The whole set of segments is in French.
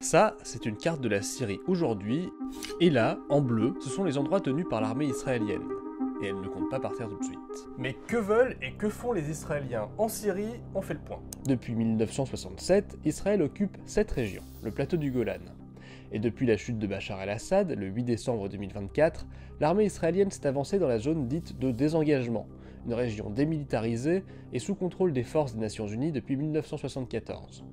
Ça, c'est une carte de la Syrie aujourd'hui, et là, en bleu, ce sont les endroits tenus par l'armée israélienne. Et elle ne compte pas partir tout de suite. Mais que veulent et que font les Israéliens en Syrie? On fait le point. Depuis 1967, Israël occupe 7 régions, le plateau du Golan. Et depuis la chute de Bachar el-Assad, le 8 décembre 2024, l'armée israélienne s'est avancée dans la zone dite de désengagement, une région démilitarisée et sous contrôle des forces des Nations Unies depuis 1974.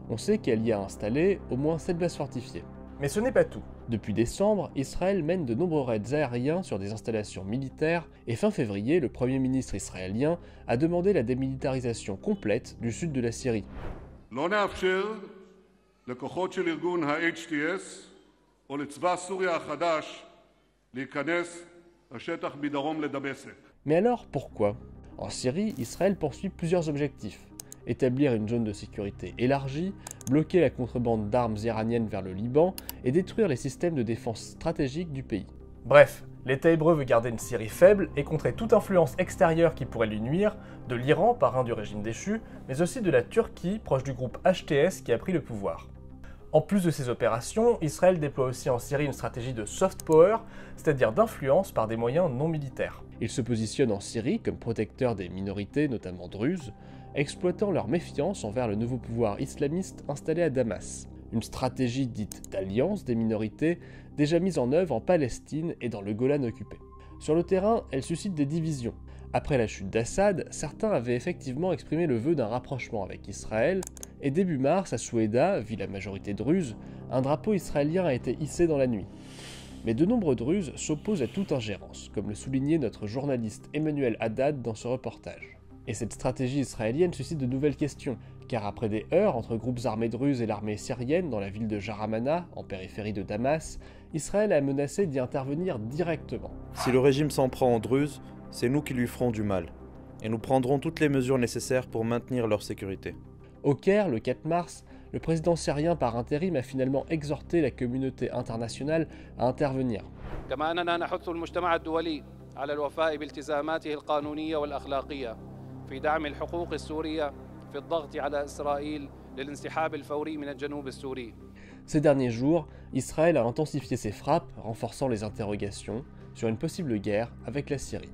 On sait qu'elle y a installé au moins 7 bases fortifiées. Mais ce n'est pas tout. Depuis décembre, Israël mène de nombreux raids aériens sur des installations militaires et fin février, le Premier ministre israélien a demandé la démilitarisation complète du sud de la Syrie. לא נאפשר לכוחות של ארגון ה-HTS או לצבא סוריה החדש להיכנס לשטח מדרום לדמשק. Mais alors, pourquoi? En Syrie, Israël poursuit plusieurs objectifs. Établir une zone de sécurité élargie, bloquer la contrebande d'armes iraniennes vers le Liban et détruire les systèmes de défense stratégiques du pays. Bref, l'État hébreu veut garder une Syrie faible et contrer toute influence extérieure qui pourrait lui nuire, de l'Iran, parrain du régime déchu, mais aussi de la Turquie, proche du groupe HTS qui a pris le pouvoir. En plus de ces opérations, Israël déploie aussi en Syrie une stratégie de soft power, c'est-à-dire d'influence par des moyens non militaires. Il se positionne en Syrie comme protecteur des minorités, notamment druzes, exploitant leur méfiance envers le nouveau pouvoir islamiste installé à Damas. Une stratégie dite d'alliance des minorités déjà mise en œuvre en Palestine et dans le Golan occupé. Sur le terrain, elle suscite des divisions. Après la chute d'Assad, certains avaient effectivement exprimé le vœu d'un rapprochement avec Israël, et début mars, à Soueïda, ville à majorité druze, un drapeau israélien a été hissé dans la nuit. Mais de nombreux druzes s'opposent à toute ingérence, comme le soulignait notre journaliste Emmanuel Haddad dans ce reportage. Et cette stratégie israélienne suscite de nouvelles questions, car après des heurts entre groupes armés druzes et l'armée syrienne dans la ville de Jaramana, en périphérie de Damas, Israël a menacé d'y intervenir directement. Si le régime s'en prend en Druze, c'est nous qui lui ferons du mal, et nous prendrons toutes les mesures nécessaires pour maintenir leur sécurité. Au Caire, le 4 mars, le président syrien par intérim a finalement exhorté la communauté internationale à intervenir. كما أننا نحث المجتمع الدولي على الوفاء بالتزاماته القانونية والأخلاقية في دعم الحقوق السورية في الضغط على إسرائيل للانسحاب الفوري من الجنوب السوري. Ces derniers jours, Israël a intensifié ses frappes, renforçant les interrogations sur une possible guerre avec la Syrie.